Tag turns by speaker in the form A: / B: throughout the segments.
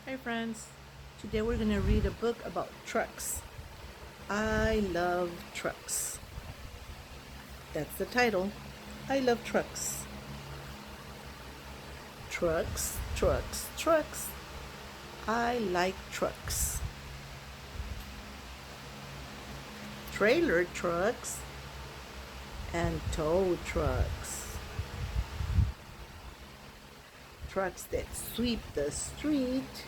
A: Hi friends, today we're going to read a book about trucks. I love trucks. That's the title. I love trucks. Trucks, trucks, trucks. I like trucks. Trailer trucks and tow trucks. Trucks that sweep the street.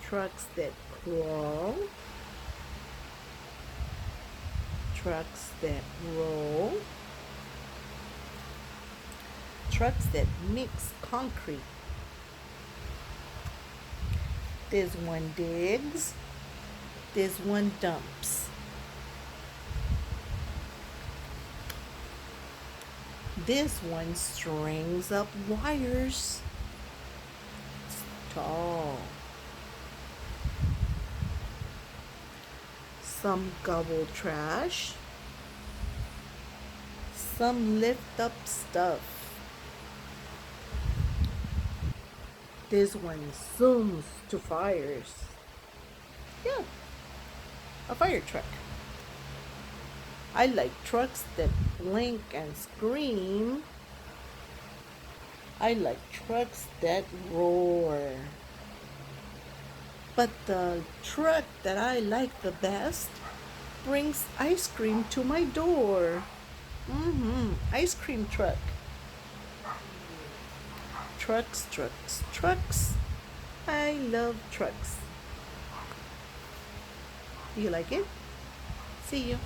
A: Trucks that crawl. Trucks that roll. Trucks that mix concrete. This one digs. This one dumps. This one strings up wires. It's tall. Some gobble trash. Some lift up stuff. This one zooms to fires. Yeah, a fire truck. I like trucks that blink and scream. I like trucks that roar. But the truck that I like the best brings ice cream to my door. Ice cream truck. Trucks, trucks, trucks. I love trucks. Do you like it? See you.